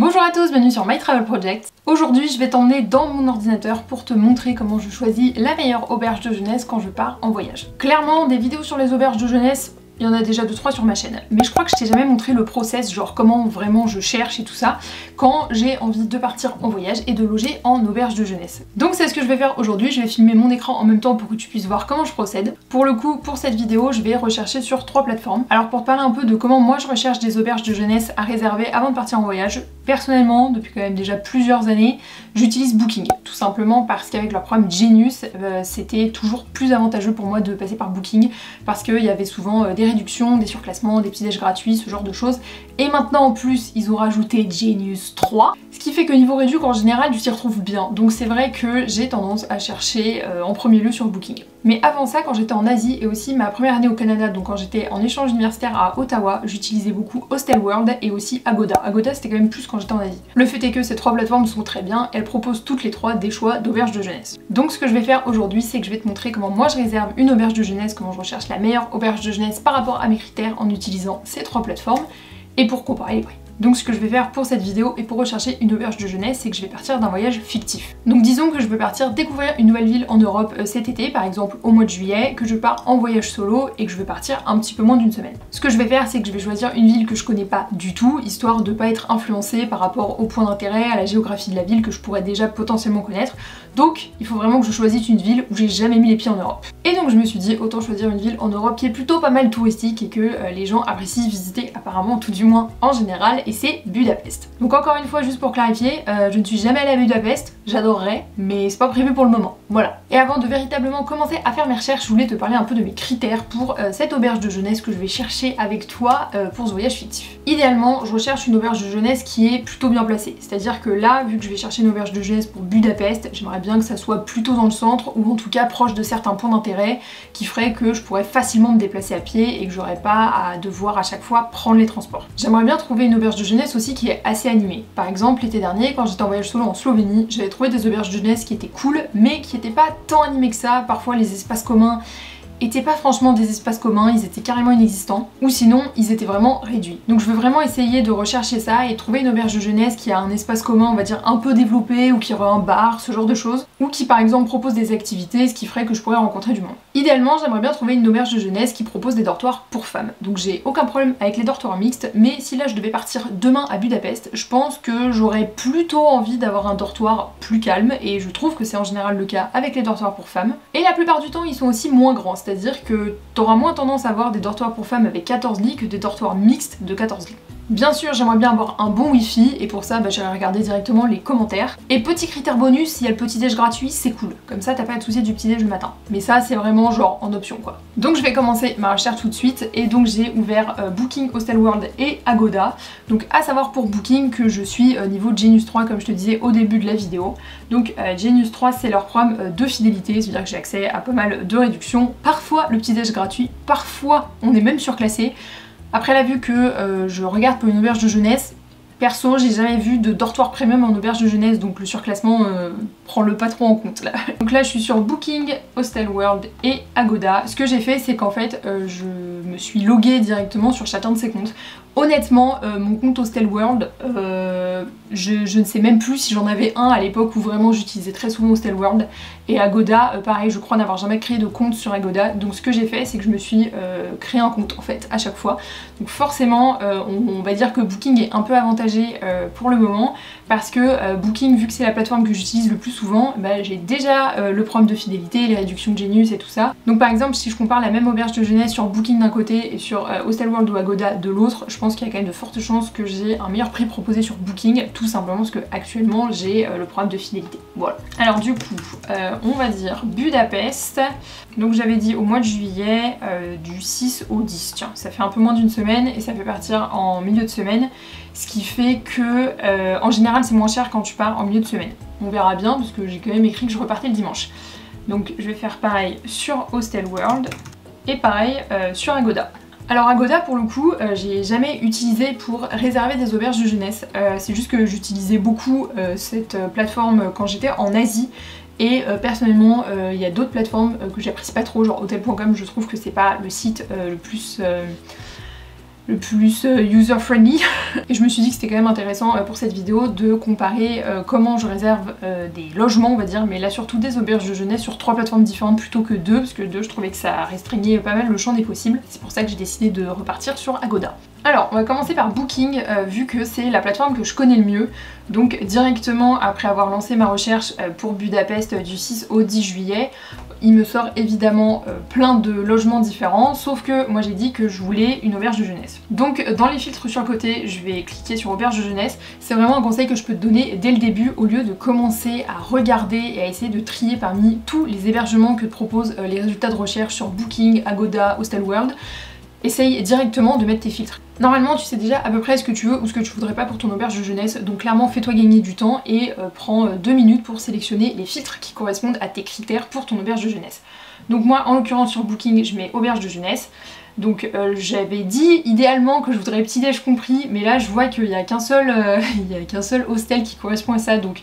Bonjour à tous, bienvenue sur My Travel Project. Aujourd'hui je vais t'emmener dans mon ordinateur pour te montrer comment je choisis la meilleure auberge de jeunesse quand je pars en voyage. Clairement des vidéos sur les auberges de jeunesse, il y en a déjà 2-3 sur ma chaîne, mais je crois que je t'ai jamais montré le process, genre comment vraiment je cherche et tout ça, quand j'ai envie de partir en voyage et de loger en auberge de jeunesse. Donc c'est ce que je vais faire aujourd'hui, je vais filmer mon écran en même temps pour que tu puisses voir comment je procède. Pour le coup, pour cette vidéo, je vais rechercher sur 3 plateformes. Alors pour te parler un peu de comment moi je recherche des auberges de jeunesse à réserver avant de partir en voyage, personnellement, depuis quand même déjà plusieurs années, j'utilise Booking. Tout simplement parce qu'avec leur programme Genius, c'était toujours plus avantageux pour moi de passer par Booking, parce qu'il y avait souvent des réductions, des surclassements, des petits déj gratuits, ce genre de choses. Et maintenant en plus, ils ont rajouté Genius 3, ce qui fait que niveau réduit, en général, tu t'y retrouves bien. Donc c'est vrai que j'ai tendance à chercher en premier lieu sur Booking. Mais avant ça, quand j'étais en Asie et aussi ma première année au Canada, donc quand j'étais en échange universitaire à Ottawa, j'utilisais beaucoup Hostelworld et aussi Agoda. Agoda c'était quand même plus quand j'étais en Asie. Le fait est que ces 3 plateformes sont très bien, elles proposent toutes les 3 des choix d'auberge de jeunesse. Donc ce que je vais faire aujourd'hui, c'est que je vais te montrer comment moi je réserve une auberge de jeunesse, comment je recherche la meilleure auberge de jeunesse par rapport à mes critères en utilisant ces 3 plateformes et pour comparer les prix. Donc ce que je vais faire pour cette vidéo et pour rechercher une auberge de jeunesse, c'est que je vais partir d'un voyage fictif. Donc disons que je veux partir découvrir une nouvelle ville en Europe cet été, par exemple au mois de juillet, que je pars en voyage solo et que je veux partir un petit peu moins d'une semaine. Ce que je vais faire, c'est que je vais choisir une ville que je connais pas du tout, histoire de pas être influencée par rapport au point d'intérêt, à la géographie de la ville que je pourrais déjà potentiellement connaître. Donc il faut vraiment que je choisisse une ville où j'ai jamais mis les pieds en Europe. Et donc je me suis dit autant choisir une ville en Europe qui est plutôt pas mal touristique et que les gens apprécient visiter apparemment, tout du moins en général, et c'est Budapest. Donc encore une fois, juste pour clarifier, je ne suis jamais allée à Budapest, j'adorerais, mais c'est pas prévu pour le moment. Voilà. Et avant de véritablement commencer à faire mes recherches, je voulais te parler un peu de mes critères pour cette auberge de jeunesse que je vais chercher avec toi pour ce voyage fictif. Idéalement, je recherche une auberge de jeunesse qui est plutôt bien placée. C'est-à-dire que là, vu que je vais chercher une auberge de jeunesse pour Budapest, j'aimerais bien que ça soit plutôt dans le centre ou en tout cas proche de certains points d'intérêt qui ferait que je pourrais facilement me déplacer à pied et que j'aurais pas à devoir à chaque fois prendre les transports. J'aimerais bien trouver une auberge de jeunesse aussi qui est assez animée. Par exemple, l'été dernier, quand j'étais en voyage solo en Slovénie, j'avais trouvé des auberges de jeunesse qui étaient cool, mais qui étaient pas tant animées que ça. Parfois les espaces communs étaient pas franchement des espaces communs, ils étaient carrément inexistants, ou sinon ils étaient vraiment réduits. Donc je veux vraiment essayer de rechercher ça et trouver une auberge de jeunesse qui a un espace commun, on va dire un peu développé, ou qui aurait un bar, ce genre de choses, ou qui par exemple propose des activités, ce qui ferait que je pourrais rencontrer du monde. Idéalement, j'aimerais bien trouver une auberge de jeunesse qui propose des dortoirs pour femmes. Donc j'ai aucun problème avec les dortoirs mixtes, mais si là je devais partir demain à Budapest, je pense que j'aurais plutôt envie d'avoir un dortoir plus calme, et je trouve que c'est en général le cas avec les dortoirs pour femmes. Et la plupart du temps, ils sont aussi moins grands, c'est-à-dire que t'auras moins tendance à avoir des dortoirs pour femmes avec 14 lits que des dortoirs mixtes de 14 lits. Bien sûr, j'aimerais bien avoir un bon wifi et pour ça j'irai regarder directement les commentaires. Et petit critère bonus, s'il y a le petit déj gratuit, c'est cool. Comme ça t'as pas à te soucier du petit déj le matin. Mais ça c'est vraiment genre en option quoi. Donc je vais commencer ma recherche tout de suite et donc j'ai ouvert Booking, Hostelworld et Agoda. Donc à savoir pour Booking que je suis niveau Genius 3 comme je te disais au début de la vidéo. Donc Genius 3 c'est leur programme de fidélité, c'est-à-dire que j'ai accès à pas mal de réductions. Parfois le petit déj gratuit, parfois on est même surclassé. Après la vue que je regarde pour une auberge de jeunesse, perso j'ai jamais vu de dortoir premium en auberge de jeunesse, donc le surclassement prends-le pas trop en compte là. Donc là je suis sur Booking, Hostelworld et Agoda. Ce que j'ai fait c'est qu'en fait je me suis loguée directement sur chacun de ces comptes. Honnêtement, mon compte Hostelworld, je ne sais même plus si j'en avais un à l'époque où vraiment j'utilisais très souvent Hostelworld. Et Agoda, pareil, je crois n'avoir jamais créé de compte sur Agoda. Donc ce que j'ai fait, c'est que je me suis créé un compte en fait à chaque fois. Donc forcément, on va dire que Booking est un peu avantagé pour le moment. Parce que Booking, vu que c'est la plateforme que j'utilise le plus souvent, j'ai déjà le programme de fidélité, les réductions de Genius et tout ça. Donc par exemple, si je compare la même auberge de jeunesse sur Booking d'un côté et sur Hostelworld ou Agoda de l'autre, je pense qu'il y a quand même de fortes chances que j'ai un meilleur prix proposé sur Booking, tout simplement parce que actuellement j'ai le programme de fidélité. Voilà. Alors du coup, on va dire Budapest. Donc j'avais dit au mois de juillet, du 6 au 10. Tiens, ça fait un peu moins d'une semaine et ça fait partir en milieu de semaine. Ce qui fait que en général c'est moins cher quand tu pars en milieu de semaine. On verra bien parce que j'ai quand même écrit que je repartais le dimanche. Donc je vais faire pareil sur Hostelworld et pareil sur Agoda. Alors Agoda pour le coup j'ai jamais utilisé pour réserver des auberges de jeunesse, c'est juste que j'utilisais beaucoup cette plateforme quand j'étais en Asie et personnellement il y a d'autres plateformes que j'apprécie pas trop, genre hotel.com, je trouve que c'est pas le site le plus le plus user-friendly. Et je me suis dit que c'était quand même intéressant pour cette vidéo de comparer comment je réserve des logements, on va dire, mais là surtout des auberges de jeunesse sur 3 plateformes différentes plutôt que 2, parce que 2 je trouvais que ça restreignait pas mal le champ des possibles. C'est pour ça que j'ai décidé de repartir sur Agoda. Alors on va commencer par Booking, vu que c'est la plateforme que je connais le mieux. Donc directement après avoir lancé ma recherche pour Budapest du 6 au 10 juillet, il me sort évidemment plein de logements différents, sauf que moi j'ai dit que je voulais une auberge de jeunesse. Donc dans les filtres sur le côté, je vais cliquer sur auberge de jeunesse. C'est vraiment un conseil que je peux te donner dès le début, au lieu de commencer à regarder et à essayer de trier parmi tous les hébergements que te proposent les résultats de recherche sur Booking, Agoda, Hostelworld. Essaye directement de mettre tes filtres. Normalement tu sais déjà à peu près ce que tu veux ou ce que tu voudrais pas pour ton auberge de jeunesse, donc clairement fais-toi gagner du temps et prends 2 minutes pour sélectionner les filtres qui correspondent à tes critères pour ton auberge de jeunesse. Donc moi en l'occurrence sur Booking je mets auberge de jeunesse. Donc j'avais dit idéalement que je voudrais petit déj compris, mais là je vois qu'il n'y a qu'un seul, hostel qui correspond à ça, donc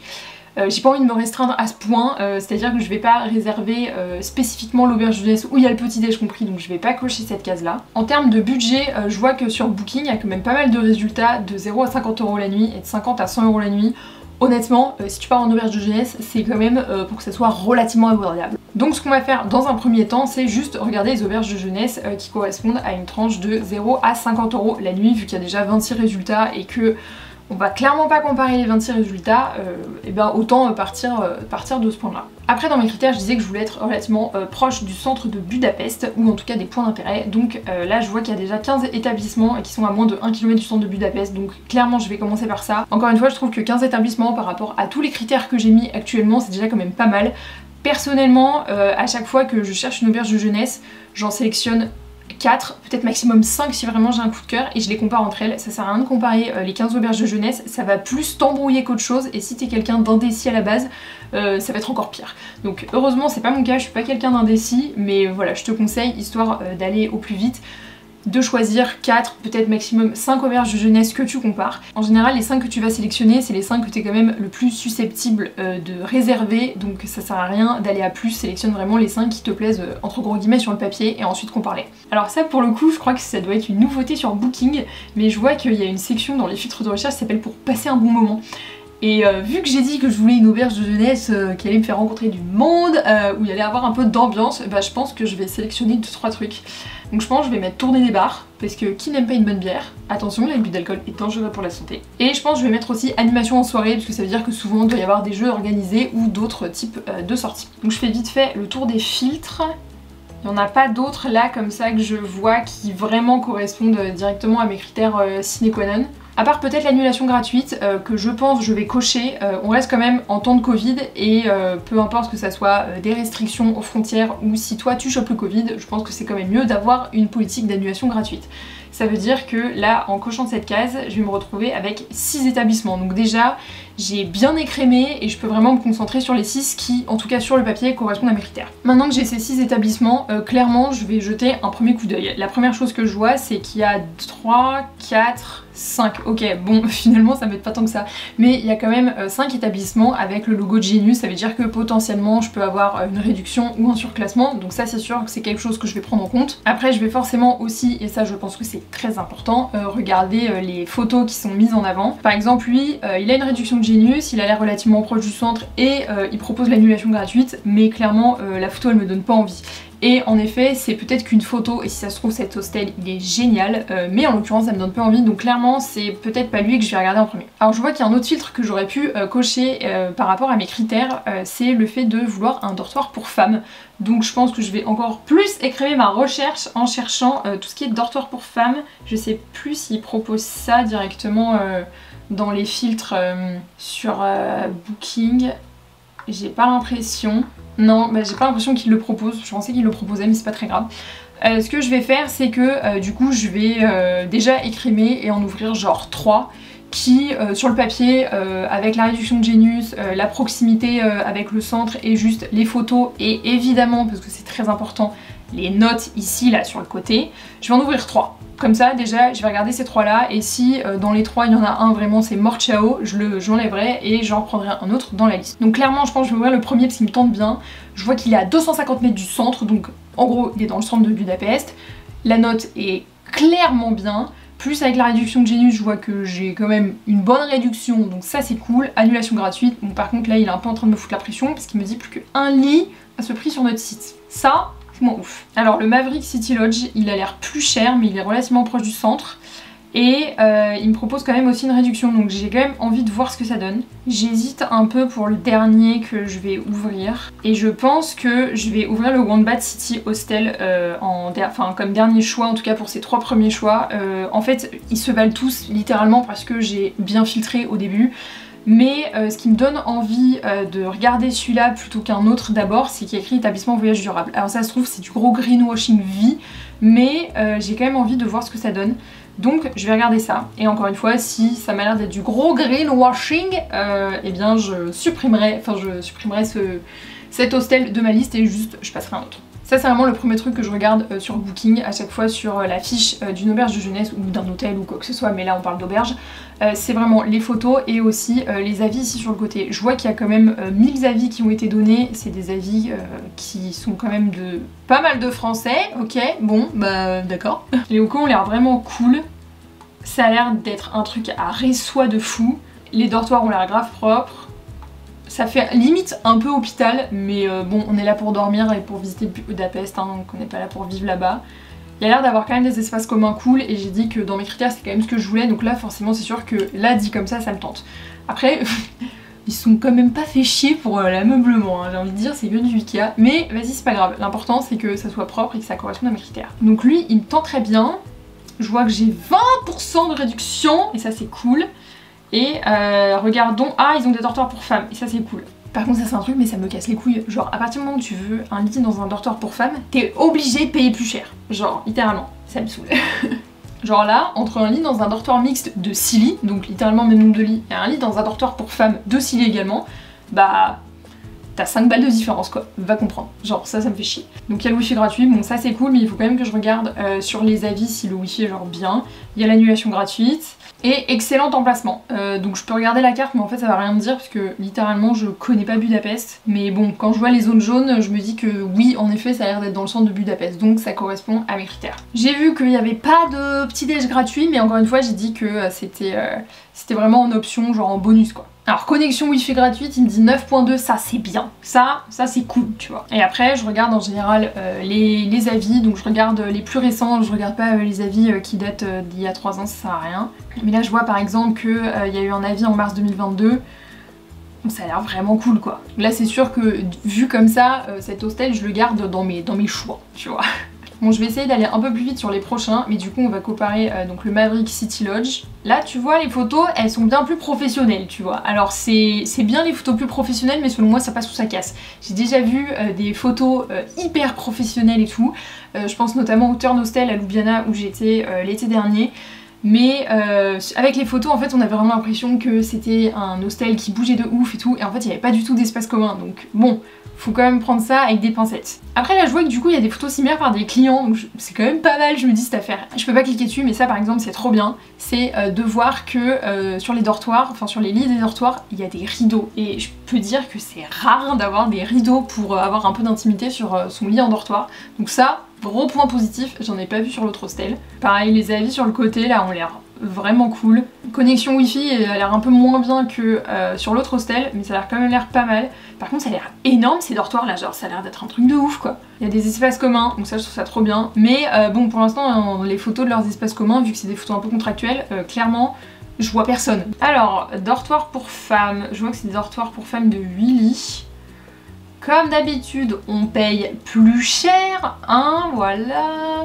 j'ai pas envie de me restreindre à ce point, c'est-à-dire que je vais pas réserver spécifiquement l'auberge de jeunesse où il y a le petit déj compris, donc je vais pas cocher cette case là. En termes de budget, je vois que sur Booking il y a quand même pas mal de résultats de 0 à 50 € la nuit et de 50 à 100 € la nuit. Honnêtement, si tu pars en auberge de jeunesse, c'est quand même pour que ça soit relativement abordable. Donc ce qu'on va faire dans un premier temps, c'est juste regarder les auberges de jeunesse qui correspondent à une tranche de 0 à 50 € la nuit, vu qu'il y a déjà 26 résultats et que on va clairement pas comparer les 26 résultats, et ben autant partir de ce point là. Après dans mes critères je disais que je voulais être relativement proche du centre de Budapest, ou en tout cas des points d'intérêt, donc là je vois qu'il y a déjà 15 établissements qui sont à moins de 1 km du centre de Budapest, donc clairement je vais commencer par ça. Encore une fois je trouve que 15 établissements par rapport à tous les critères que j'ai mis actuellement c'est déjà quand même pas mal. Personnellement à chaque fois que je cherche une auberge de jeunesse, j'en sélectionne 4, peut-être maximum 5 si vraiment j'ai un coup de cœur et je les compare entre elles. Ça sert à rien de comparer les 15 auberges de jeunesse, ça va plus t'embrouiller qu'autre chose et si t'es quelqu'un d'indécis à la base, ça va être encore pire. Donc heureusement c'est pas mon cas, je suis pas quelqu'un d'indécis, mais voilà je te conseille, histoire d'aller au plus vite, de choisir 4, peut-être maximum 5 auberges de jeunesse que tu compares. En général les 5 que tu vas sélectionner c'est les 5 que tu es quand même le plus susceptible de réserver, donc ça sert à rien d'aller à plus, sélectionne vraiment les 5 qui te plaisent entre gros guillemets sur le papier et ensuite compare-les. Alors ça pour le coup je crois que ça doit être une nouveauté sur Booking, mais je vois qu'il y a une section dans les filtres de recherche qui s'appelle pour passer un bon moment. Et vu que j'ai dit que je voulais une auberge de jeunesse qui allait me faire rencontrer du monde, où il allait avoir un peu d'ambiance, bah je pense que je vais sélectionner 2-3 trucs. Donc je pense que je vais mettre tourner des bars, parce que qui n'aime pas une bonne bière? Attention, l'abus d'alcool est dangereux pour la santé. Et je pense que je vais mettre aussi animation en soirée, parce que ça veut dire que souvent il doit y avoir des jeux organisés ou d'autres types de sorties. Donc je fais vite fait le tour des filtres. Il n'y en a pas d'autres là comme ça que je vois qui vraiment correspondent directement à mes critères sine qua non. À part peut-être l'annulation gratuite que je pense je vais cocher, on reste quand même en temps de Covid et peu importe que ça soit des restrictions aux frontières ou si toi tu chopes le Covid, je pense que c'est quand même mieux d'avoir une politique d'annulation gratuite. Ça veut dire que là, en cochant cette case, je vais me retrouver avec 6 établissements. Donc déjà, j'ai bien écrémé et je peux vraiment me concentrer sur les 6 qui, en tout cas sur le papier, correspondent à mes critères. Maintenant que j'ai ces 6 établissements, clairement, je vais jeter un premier coup d'œil. La première chose que je vois, c'est qu'il y a 3, 4, 5. Ok, bon, finalement, ça m'aide pas tant que ça. Mais il y a quand même 5 établissements avec le logo de Genius. Ça veut dire que potentiellement, je peux avoir une réduction ou un surclassement. Donc ça, c'est sûr que c'est quelque chose que je vais prendre en compte. Après, je vais forcément aussi, et ça, je pense que c'est très important, regarder les photos qui sont mises en avant. Par exemple lui, il a une réduction de Genius, il a l'air relativement proche du centre et il propose l'annulation gratuite, mais clairement la photo elle me donne pas envie. Et en effet c'est peut-être qu'une photo et si ça se trouve cet hostel il est génial, mais en l'occurrence ça me donne pas envie, donc clairement c'est peut-être pas lui que je vais regarder en premier. Alors je vois qu'il y a un autre filtre que j'aurais pu cocher par rapport à mes critères, c'est le fait de vouloir un dortoir pour femmes. Donc je pense que je vais encore plus écrémer ma recherche en cherchant tout ce qui est dortoir pour femmes. Je sais plus s'ils proposent ça directement dans les filtres sur Booking. J'ai pas l'impression. Non, bah, j'ai pas l'impression qu'ils le proposent. Je pensais qu'ils le proposaient mais c'est pas très grave. Ce que je vais faire c'est que du coup je vais déjà écrémer et en ouvrir genre 3 qui sur le papier avec la réduction de Genius, la proximité avec le centre et juste les photos et évidemment parce que c'est très important les notes ici là sur le côté, je vais en ouvrir 3. Comme ça déjà je vais regarder ces 3 là et si dans les 3 il y en a un vraiment c'est mort ciao, j'enlèverai et j'en reprendrai un autre dans la liste. Donc clairement je pense que je vais ouvrir le premier parce qu'il me tente bien. Je vois qu'il est à 250 mètres du centre, donc en gros il est dans le centre de Budapest. La note est clairement bien. Plus avec la réduction de Genius, je vois que j'ai quand même une bonne réduction, donc ça c'est cool. Annulation gratuite, bon par contre là il est un peu en train de me foutre la pression parce qu'il me dit plus qu'un lit à ce prix sur notre site. Ça, c'est moins ouf. Alors le Maverick City Lodge, il a l'air plus cher mais il est relativement proche du centre. Et il me propose quand même aussi une réduction, donc j'ai quand même envie de voir ce que ça donne. J'hésite un peu pour le dernier que je vais ouvrir. Et je pense que je vais ouvrir le Wombat City Hostel comme dernier choix, en tout cas pour ces 3 premiers choix. En fait, ils se valent tous littéralement parce que j'ai bien filtré au début. Mais ce qui me donne envie de regarder celui-là plutôt qu'un autre d'abord, c'est qu'il y a écrit établissement voyage durable. Alors ça se trouve c'est du gros greenwashing vie, mais j'ai quand même envie de voir ce que ça donne. Donc je vais regarder ça, et encore une fois, si ça m'a l'air d'être du gros greenwashing, eh bien je supprimerai cet hostel de ma liste et juste je passerai à un autre. Ça c'est vraiment le premier truc que je regarde sur Booking, à chaque fois sur la fiche d'une auberge de jeunesse ou d'un hôtel ou quoi que ce soit, mais là on parle d'auberge. C'est vraiment les photos et aussi les avis ici sur le côté. Je vois qu'il y a quand même 1000 avis qui ont été donnés, c'est des avis qui sont quand même de pas mal de français, ok, bon, bah d'accord. Les locaux ont l'air vraiment cool, ça a l'air d'être un truc à ressoie de fou, les dortoirs ont l'air grave propres. Ça fait limite un peu hôpital, mais bon, on est là pour dormir et pour visiter Budapest, hein, donc on n'est pas là pour vivre là-bas. Il y a l'air d'avoir quand même des espaces communs cool, et j'ai dit que dans mes critères c'est quand même ce que je voulais, donc là forcément c'est sûr que là dit comme ça me tente. Après, ils sont quand même pas fait chier pour l'ameublement, hein, j'ai envie de dire, c'est que du Ikea, mais vas-y c'est pas grave, l'important c'est que ça soit propre et que ça corresponde à mes critères. Donc lui il me tend très bien, je vois que j'ai 20% de réduction, et ça c'est cool. Et regardons, ah ils ont des dortoirs pour femmes, et ça c'est cool. Par contre ça c'est un truc mais ça me casse les couilles, genre à partir du moment où tu veux un lit dans un dortoir pour femmes, t'es obligé de payer plus cher. Genre littéralement, ça me saoule. Genre là, entre un lit dans un dortoir mixte de 6 lits, donc littéralement le même nombre de lits, et un lit dans un dortoir pour femmes de 6 lits également, bah t'as 5 balles de différence quoi, va comprendre. Genre ça me fait chier. Donc il y a le wifi gratuit, bon ça c'est cool, mais il faut quand même que je regarde sur les avis si le wifi est genre bien. Il y a l'annulation gratuite. Et excellent emplacement. Donc je peux regarder la carte mais en fait ça va rien me dire parce que littéralement je connais pas Budapest. Mais bon, quand je vois les zones jaunes, je me dis que oui en effet ça a l'air d'être dans le centre de Budapest, donc ça correspond à mes critères. J'ai vu qu'il n'y avait pas de petit déj gratuit, mais encore une fois j'ai dit que c'était vraiment en option, genre en bonus quoi. Alors connexion wifi gratuite, il me dit 9.2, ça c'est bien, ça c'est cool tu vois. Et après je regarde en général les avis, donc je regarde les plus récents, je regarde pas les avis qui datent d'il y a 3 ans, ça sert à rien. Mais là je vois par exemple qu'il y a eu un avis en mars 2022, ça a l'air vraiment cool quoi. Là c'est sûr que vu comme ça, cet hostel je le garde dans mes choix, tu vois. Bon je vais essayer d'aller un peu plus vite sur les prochains, mais du coup on va comparer donc le Maverick City Lodge. Là tu vois les photos elles sont bien plus professionnelles tu vois. Alors c'est bien les photos plus professionnelles mais selon moi ça passe ou ça casse. J'ai déjà vu des photos hyper professionnelles et tout. Je pense notamment au Turn Hostel à Ljubljana où j'étais l'été dernier. Mais avec les photos en fait on avait vraiment l'impression que c'était un hostel qui bougeait de ouf et tout, et en fait il n'y avait pas du tout d'espace commun, donc bon, faut quand même prendre ça avec des pincettes. Après là je vois que du coup il y a des photos similaires par des clients, donc c'est quand même pas mal, je me dis cette affaire. Je peux pas cliquer dessus mais ça par exemple c'est trop bien, c'est de voir que sur les dortoirs, enfin sur les lits des dortoirs, il y a des rideaux, et je peux dire que c'est rare d'avoir des rideaux pour avoir un peu d'intimité sur son lit en dortoir, donc ça, gros point positif, j'en ai pas vu sur l'autre hostel. Pareil, les avis sur le côté là ont l'air vraiment cool. Connexion wifi elle a l'air un peu moins bien que sur l'autre hostel, mais ça a l'air quand même l'air pas mal. Par contre ça a l'air énorme ces dortoirs là, genre ça a l'air d'être un truc de ouf quoi. Il y a des espaces communs, donc ça je trouve ça trop bien. Mais bon pour l'instant les photos de leurs espaces communs, vu que c'est des photos un peu contractuelles, clairement je vois personne. Alors, dortoir pour femmes, je vois que c'est des dortoirs pour femmes de 8 lits. Comme d'habitude, on paye plus cher, hein, voilà.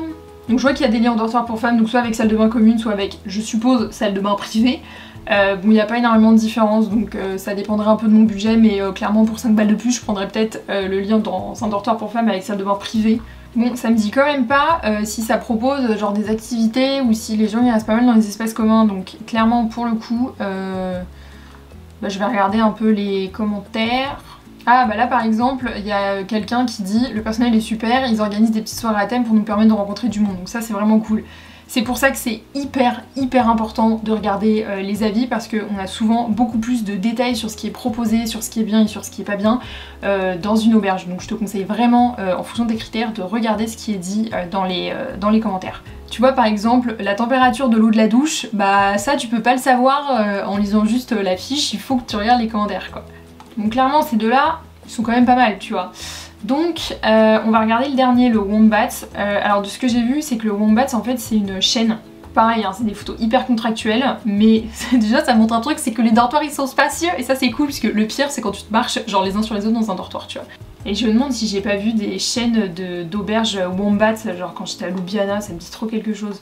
Donc je vois qu'il y a des lits en dortoir pour femmes, donc soit avec salle de bain commune, soit avec, je suppose, salle de bain privée. Bon, il n'y a pas énormément de différence, donc ça dépendrait un peu de mon budget, mais clairement pour 5 balles de plus, je prendrais peut-être le lit dans un dortoir pour femmes avec salle de bain privée. Bon, ça me dit quand même pas si ça propose genre des activités ou si les gens y restent pas mal dans les espaces communs, donc clairement pour le coup, bah, je vais regarder un peu les commentaires. Ah bah là par exemple il y a quelqu'un qui dit le personnel est super, ils organisent des petites soirées à thème pour nous permettre de rencontrer du monde, donc ça c'est vraiment cool. C'est pour ça que c'est hyper important de regarder les avis, parce qu'on a souvent beaucoup plus de détails sur ce qui est proposé, sur ce qui est bien et sur ce qui est pas bien dans une auberge. Donc je te conseille vraiment, en fonction des critères, de regarder ce qui est dit dans les commentaires. Tu vois par exemple la température de l'eau de la douche, bah ça tu peux pas le savoir en lisant juste la fiche, il faut que tu regardes les commentaires quoi. Donc clairement ces deux-là, ils sont quand même pas mal tu vois. Donc on va regarder le dernier, le Wombat. Alors de ce que j'ai vu c'est que le Wombat en fait c'est une chaîne. Pareil, hein, c'est des photos hyper contractuelles, mais déjà ça montre un truc, c'est que les dortoirs ils sont spacieux et ça c'est cool parce que le pire c'est quand tu te marches genre les uns sur les autres dans un dortoir tu vois. Et je me demande si j'ai pas vu des chaînes d'auberges Wombat, genre quand j'étais à Ljubljana, ça me dit trop quelque chose.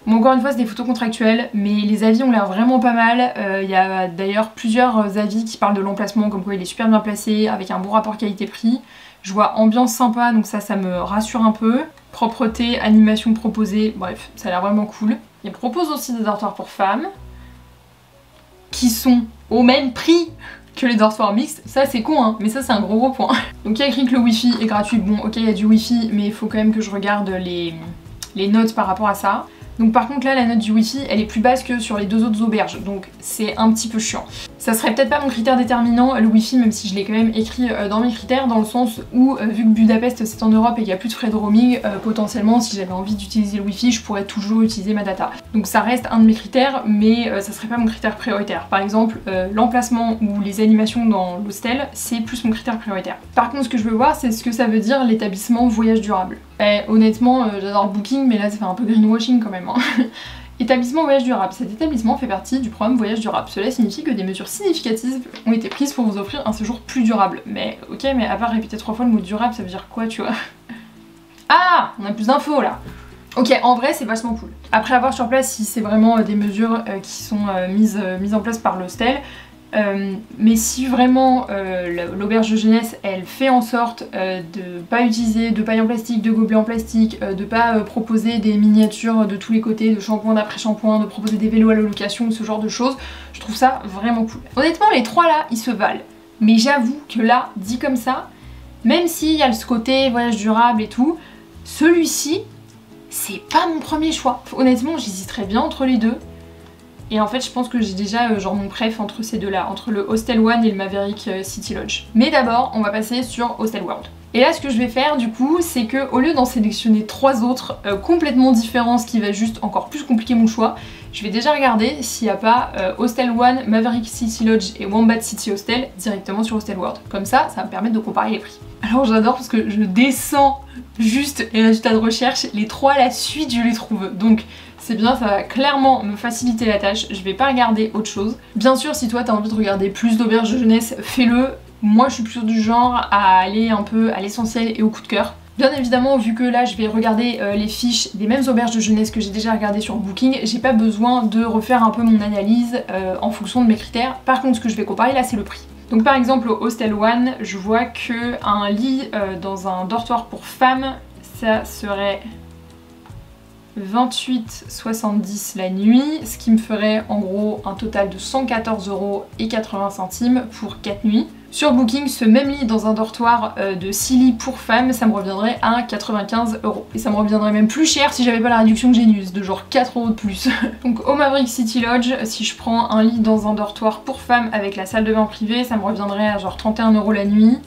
Bon encore une fois c'est des photos contractuelles, mais les avis ont l'air vraiment pas mal. Il y a d'ailleurs plusieurs avis qui parlent de l'emplacement, comme quoi il est super bien placé, avec un bon rapport qualité-prix. Je vois ambiance sympa, donc ça me rassure un peu. Propreté, animation proposée, bref, ça a l'air vraiment cool. Il propose aussi des dortoirs pour femmes, qui sont au même prix que les dortoirs mixtes. Ça c'est con hein, mais ça c'est un gros point. Donc il y a écrit que le wifi est gratuit, bon ok il y a du wifi, mais il faut quand même que je regarde les notes par rapport à ça. Donc par contre là la note du wifi elle est plus basse que sur les deux autres auberges, donc c'est un petit peu chiant. Ça serait peut-être pas mon critère déterminant le wifi, même si je l'ai quand même écrit dans mes critères, dans le sens où vu que Budapest c'est en Europe et qu'il n'y a plus de frais de roaming, potentiellement si j'avais envie d'utiliser le wifi je pourrais toujours utiliser ma data. Donc ça reste un de mes critères, mais ça serait pas mon critère prioritaire. Par exemple l'emplacement ou les animations dans l'hostel c'est plus mon critère prioritaire. Par contre ce que je veux voir c'est ce que ça veut dire l'établissement voyage durable. Honnêtement j'adore Booking mais là ça fait un peu greenwashing quand même. Établissement voyage durable. Cet établissement fait partie du programme voyage durable. Cela signifie que des mesures significatives ont été prises pour vous offrir un séjour plus durable. Mais ok, mais à part répéter 3 fois le mot durable, ça veut dire quoi, tu vois? Ah, on a plus d'infos là. Ok, en vrai c'est vachement cool. Après avoir sur place si c'est vraiment des mesures qui sont mises en place par l'hostel. Mais si vraiment l'auberge de jeunesse elle fait en sorte de pas utiliser de paille en plastique, de gobelets en plastique, de pas proposer des miniatures de tous les côtés, de shampoing d'après shampoing, de proposer des vélos à la location, ce genre de choses, je trouve ça vraiment cool. Honnêtement les trois là ils se valent, mais j'avoue que là dit comme ça, même s'il y a ce côté voyage durable et tout, celui-ci c'est pas mon premier choix. Honnêtement j'hésiterais bien entre les deux. Et en fait je pense que j'ai déjà genre mon préf entre ces deux là, entre le Hostel One et le Maverick City Lodge. Mais d'abord on va passer sur Hostel World. Et là ce que je vais faire du coup c'est que au lieu d'en sélectionner 3 autres complètement différents, ce qui va juste encore plus compliquer mon choix, je vais déjà regarder s'il n'y a pas Hostel One, Maverick City Lodge et Wombat City Hostel directement sur Hostel World. Comme ça va me permettre de comparer les prix. Alors j'adore parce que je descends juste les résultats de recherche, les 3 à la suite je les trouve. Donc c'est bien, ça va clairement me faciliter la tâche, je vais pas regarder autre chose. Bien sûr si toi t'as envie de regarder plus d'auberges de jeunesse, fais-le. Moi je suis plutôt du genre à aller un peu à l'essentiel et au coup de cœur. Bien évidemment vu que là je vais regarder les fiches des mêmes auberges de jeunesse que j'ai déjà regardées sur Booking, j'ai pas besoin de refaire un peu mon analyse en fonction de mes critères. Par contre ce que je vais comparer là c'est le prix. Donc par exemple au Hostel One, je vois que un lit dans un dortoir pour femmes, ça serait 28,70 la nuit, ce qui me ferait en gros un total de 114,80 € pour 4 nuits. Sur Booking, ce même lit dans un dortoir de 6 lits pour femmes, ça me reviendrait à 95 €. Et ça me reviendrait même plus cher si j'avais pas la réduction Genius, de genre 4 € de plus. Donc au Maverick City Lodge, si je prends un lit dans un dortoir pour femmes avec la salle de bain privée, ça me reviendrait à genre 31 € la nuit.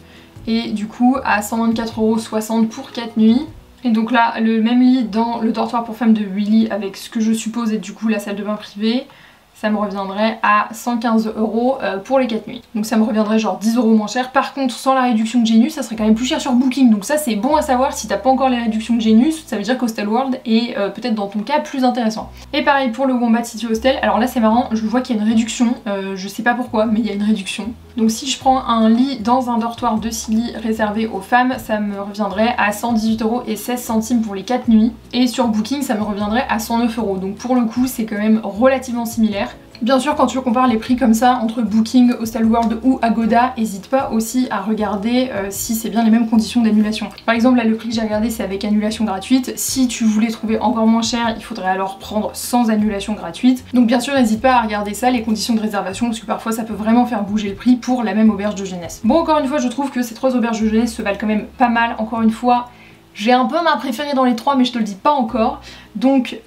Et du coup à 124,60 € pour 4 nuits. Et donc là, le même lit dans le dortoir pour femmes de 8 lits avec ce que je suppose être du coup la salle de bain privée, ça me reviendrait à 115 € pour les 4 nuits. Donc ça me reviendrait genre 10 € moins cher. Par contre, sans la réduction de Genius, ça serait quand même plus cher sur Booking. Donc ça c'est bon à savoir, si t'as pas encore les réductions de Genius, ça veut dire qu'Hostel World est peut-être dans ton cas plus intéressant. Et pareil pour le Wombat City Hostel, alors là c'est marrant, je vois qu'il y a une réduction, je sais pas pourquoi, mais il y a une réduction. Donc si je prends un lit dans un dortoir de 6 lits réservé aux femmes, ça me reviendrait à 118,16 € pour les 4 nuits. Et sur Booking, ça me reviendrait à 109 €. Donc pour le coup, c'est quand même relativement similaire. Bien sûr, quand tu compares les prix comme ça entre Booking, Hostel World ou Agoda, n'hésite pas aussi à regarder si c'est bien les mêmes conditions d'annulation. Par exemple, là le prix que j'ai regardé c'est avec annulation gratuite. Si tu voulais trouver encore moins cher, il faudrait alors prendre sans annulation gratuite. Donc bien sûr, n'hésite pas à regarder ça, les conditions de réservation, parce que parfois ça peut vraiment faire bouger le prix pour la même auberge de jeunesse. Bon, encore une fois, je trouve que ces 3 auberges de jeunesse se valent quand même pas mal. Encore une fois, j'ai un peu ma préférée dans les 3, mais je te le dis pas encore. Donc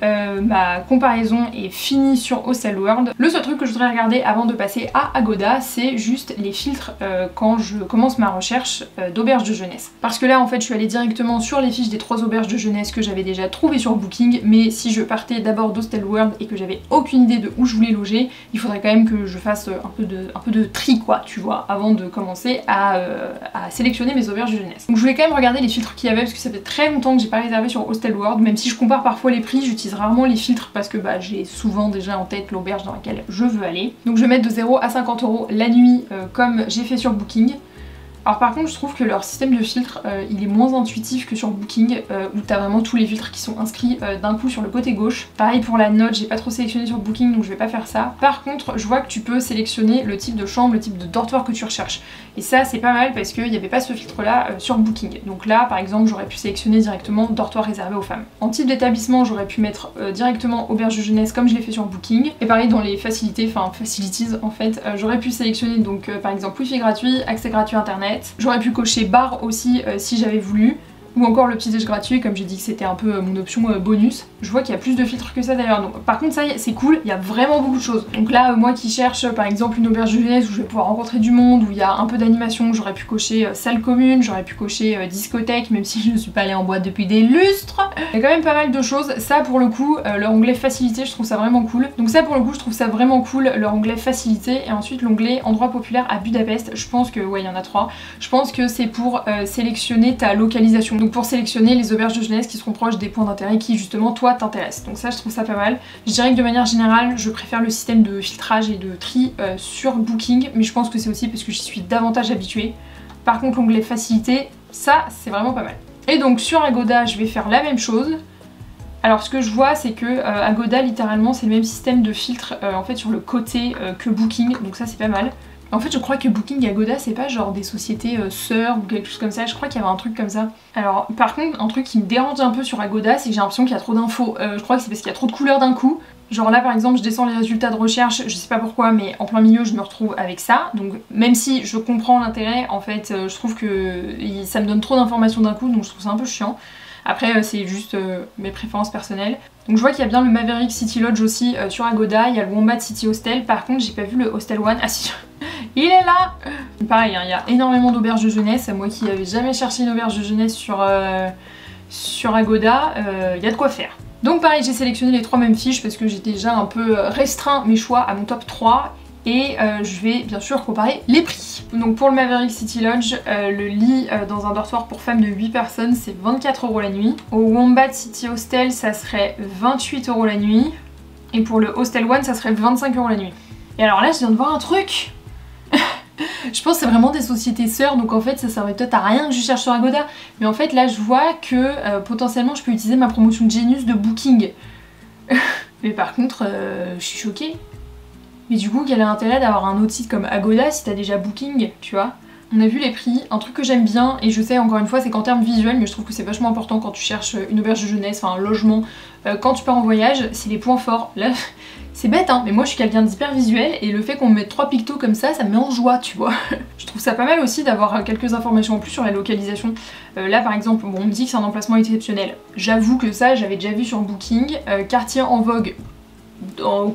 ma comparaison est finie sur Hostel World. Le seul truc que je voudrais regarder avant de passer à Agoda, c'est juste les filtres quand je commence ma recherche d'auberge de jeunesse. Parce que là en fait je suis allée directement sur les fiches des 3 auberges de jeunesse que j'avais déjà trouvées sur Booking, mais si je partais d'abord d'Hostel World et que j'avais aucune idée de où je voulais loger, il faudrait quand même que je fasse un peu de tri quoi, tu vois, avant de commencer à sélectionner mes auberges de jeunesse. Donc je voulais quand même regarder les filtres qu'il y avait parce que ça fait très longtemps que j'ai pas réservé sur Hostel World, même si je compare parfois les prix, j'utilise rarement les filtres parce que bah, j'ai souvent déjà en tête l'auberge dans laquelle je veux aller. Donc je vais mettre de 0 à 50 € la nuit comme j'ai fait sur Booking. Alors par contre je trouve que leur système de filtre il est moins intuitif que sur Booking où t'as vraiment tous les filtres qui sont inscrits d'un coup sur le côté gauche. Pareil pour la note, j'ai pas trop sélectionné sur Booking donc je vais pas faire ça. Par contre je vois que tu peux sélectionner le type de chambre, le type de dortoir que tu recherches. Et ça c'est pas mal parce qu'il n'y avait pas ce filtre là sur Booking. Donc là par exemple j'aurais pu sélectionner directement dortoir réservé aux femmes. En type d'établissement j'aurais pu mettre directement auberge de jeunesse comme je l'ai fait sur Booking. Et pareil dans les facilities en fait, j'aurais pu sélectionner donc par exemple wifi gratuit, accès gratuit internet. J'aurais pu cocher bar aussi si j'avais voulu, ou encore le petit déj gratuit comme j'ai dit que c'était un peu mon option bonus. Je vois qu'il y a plus de filtres que ça d'ailleurs, donc par contre ça c'est cool, il y a vraiment beaucoup de choses. Donc là moi qui cherche par exemple une auberge de jeunesse où je vais pouvoir rencontrer du monde, où il y a un peu d'animation, j'aurais pu cocher salle commune, j'aurais pu cocher discothèque, même si je ne suis pas allée en boîte depuis des lustres. Il y a quand même pas mal de choses. Ça pour le coup, leur onglet facilité, je trouve ça vraiment cool. Donc ça pour le coup je trouve ça vraiment cool, leur onglet facilité. Et ensuite l'onglet endroit populaire à Budapest, je pense que, ouais il y en a 3, je pense que c'est pour sélectionner ta localisation. Donc pour sélectionner les auberges de jeunesse qui seront proches des points d'intérêt qui justement toi t'intéressent. Donc ça je trouve ça pas mal. Je dirais que de manière générale je préfère le système de filtrage et de tri sur Booking, mais je pense que c'est aussi parce que j'y suis davantage habituée. Par contre l'onglet facilité, ça c'est vraiment pas mal. Et donc sur Agoda je vais faire la même chose. Alors ce que je vois c'est que Agoda littéralement c'est le même système de filtre en fait sur le côté que Booking, donc ça c'est pas mal. En fait je crois que Booking et Agoda c'est pas genre des sociétés sœurs ou quelque chose comme ça, je crois qu'il y avait un truc comme ça. Alors par contre un truc qui me dérange un peu sur Agoda c'est que j'ai l'impression qu'il y a trop d'infos, je crois que c'est parce qu'il y a trop de couleurs d'un coup. Genre là par exemple je descends les résultats de recherche, je sais pas pourquoi mais en plein milieu je me retrouve avec ça. Donc même si je comprends l'intérêt en fait je trouve que ça me donne trop d'informations d'un coup donc je trouve ça un peu chiant. Après c'est juste mes préférences personnelles. Donc je vois qu'il y a bien le Maverick City Lodge aussi sur Agoda, il y a le Wombat City Hostel, par contre j'ai pas vu le Hostel One, ah si il est là. Pareil, hein, il y a énormément d'auberges de jeunesse, moi qui n'avais jamais cherché une auberge de jeunesse sur Agoda, il y a de quoi faire. Donc pareil j'ai sélectionné les 3 mêmes fiches parce que j'ai déjà un peu restreint mes choix à mon top 3. Et je vais bien sûr comparer les prix. Donc pour le Maverick City Lodge, le lit dans un dortoir pour femmes de 8 personnes c'est 24 € la nuit. Au Wombat City Hostel ça serait 28 € la nuit. Et pour le Hostel One ça serait 25 € la nuit. Et alors là je viens de voir un truc. Je pense que c'est vraiment des sociétés sœurs donc en fait ça servait peut-être à rien que je cherche sur Agoda. Mais en fait là je vois que potentiellement je peux utiliser ma promotion Genius de Booking. Mais par contre je suis choquée. Mais du coup, quel est l'intérêt d'avoir un autre site comme Agoda si t'as déjà Booking, tu vois? On a vu les prix, un truc que j'aime bien, et je sais encore une fois c'est qu'en termes visuels, mais je trouve que c'est vachement important quand tu cherches une auberge de jeunesse, enfin un logement, quand tu pars en voyage, c'est les points forts. Là, c'est bête hein, mais moi je suis quelqu'un d'hyper visuel, et le fait qu'on me mette 3 pictos comme ça me met en joie, tu vois. Je trouve ça pas mal aussi d'avoir quelques informations en plus sur la localisation. Là par exemple, bon, on me dit que c'est un emplacement exceptionnel. J'avoue que ça, j'avais déjà vu sur Booking, quartier en vogue.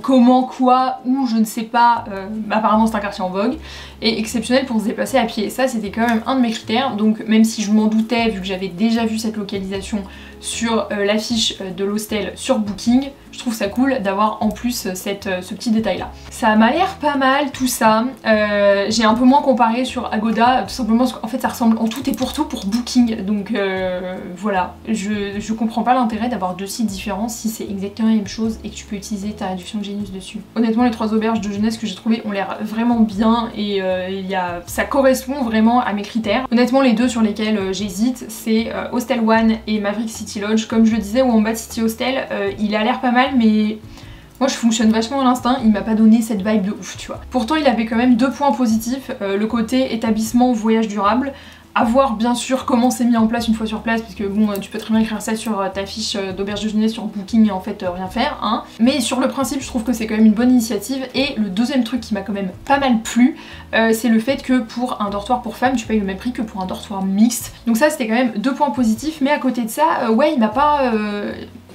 Comment, quoi, où, je ne sais pas, apparemment c'est un quartier en vogue, et exceptionnel pour se déplacer à pied. Ça c'était quand même un de mes critères, donc même si je m'en doutais vu que j'avais déjà vu cette localisation sur l'affiche de l'hostel sur Booking, je trouve ça cool d'avoir en plus ce petit détail là. Ça m'a l'air pas mal tout ça, j'ai un peu moins comparé sur Agoda, tout simplement parce qu'en fait ça ressemble en tout et pour tout pour Booking, donc voilà, je comprends pas l'intérêt d'avoir 2 sites différents si c'est exactement la même chose et que tu peux utiliser ta réduction Genius dessus. Honnêtement les 3 auberges de jeunesse que j'ai trouvées ont l'air vraiment bien et ça correspond vraiment à mes critères. Honnêtement les 2 sur lesquels j'hésite c'est Hostel One et Maverick City Lodge. Comme je le disais, Wombat City Hostel il a l'air pas mal mais moi je fonctionne vachement à l'instinct, il m'a pas donné cette vibe de ouf tu vois. Pourtant il avait quand même 2 points positifs, le côté établissement voyage durable, à voir bien sûr comment c'est mis en place une fois sur place parce que bon tu peux très bien écrire ça sur ta fiche d'auberge de jeunesse sur Booking et en fait rien faire hein. Mais sur le principe je trouve que c'est quand même une bonne initiative. Et le deuxième truc qui m'a quand même pas mal plu c'est le fait que pour un dortoir pour femmes tu payes le même prix que pour un dortoir mixte. Donc ça c'était quand même 2 points positifs, mais à côté de ça ouais il m'a pas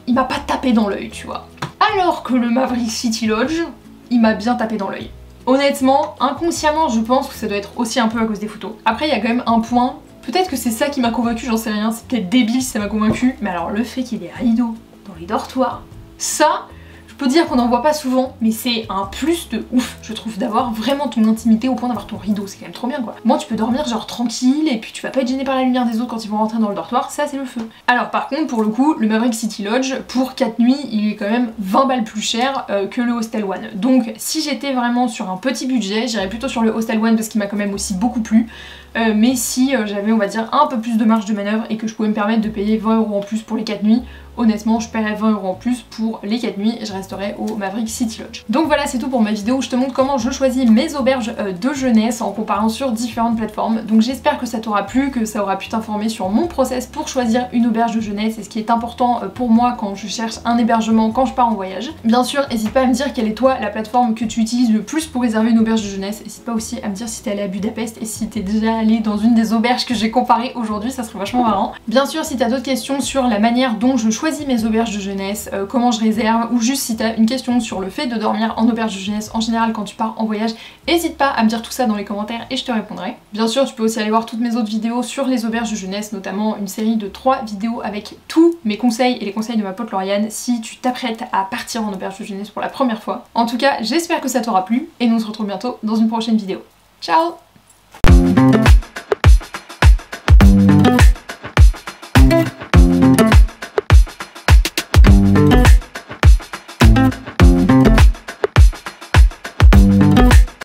il m'a pas tapé dans l'œil, tu vois. Alors que le Maverick City Lodge, il m'a bien tapé dans l'œil. Honnêtement, inconsciemment, je pense que ça doit être aussi un peu à cause des photos. Après, il y a quand même un point, peut-être que c'est ça qui m'a convaincu, j'en sais rien, c'est peut-être débile si ça m'a convaincu, mais alors le fait qu'il y ait des rideaux dans les dortoirs, ça, je peux dire qu'on n'en voit pas souvent, mais c'est un plus de ouf, je trouve, d'avoir vraiment ton intimité au point d'avoir ton rideau, c'est quand même trop bien quoi. Moi tu peux dormir genre tranquille et puis tu vas pas être gêné par la lumière des autres quand ils vont rentrer dans le dortoir, ça c'est le feu. Alors par contre pour le coup, le Maverick City Lodge, pour 4 nuits, il est quand même 20 balles plus cher que le Hostel One. Donc si j'étais vraiment sur un petit budget, j'irais plutôt sur le Hostel One parce qu'il m'a quand même aussi beaucoup plu. Mais si j'avais on va dire un peu plus de marge de manœuvre et que je pouvais me permettre de payer 20 € en plus pour les 4 nuits, honnêtement je paierais 20 € en plus pour les 4 nuits et je resterais au Maverick City Lodge. Donc voilà, c'est tout pour ma vidéo où je te montre comment je choisis mes auberges de jeunesse en comparant sur différentes plateformes. Donc j'espère que ça t'aura plu, que ça aura pu t'informer sur mon process pour choisir une auberge de jeunesse et ce qui est important pour moi quand je cherche un hébergement quand je pars en voyage. Bien sûr, n'hésite pas à me dire quelle est toi la plateforme que tu utilises le plus pour réserver une auberge de jeunesse. N'hésite pas aussi à me dire si t'es allé à Budapest et si t'es déjà allé dans une des auberges que j'ai comparées aujourd'hui, ça serait vachement marrant. Bien sûr, si t'as d'autres questions sur la manière dont je choisis mes auberges de jeunesse, comment je réserve, ou juste si t'as une question sur le fait de dormir en auberge de jeunesse en général quand tu pars en voyage, n'hésite pas à me dire tout ça dans les commentaires et je te répondrai. Bien sûr, tu peux aussi aller voir toutes mes autres vidéos sur les auberges de jeunesse, notamment une série de 3 vidéos avec tous mes conseils et les conseils de ma pote Lauriane si tu t'apprêtes à partir en auberge de jeunesse pour la première fois. En tout cas, j'espère que ça t'aura plu et nous on se retrouve bientôt dans une prochaine vidéo. Ciao!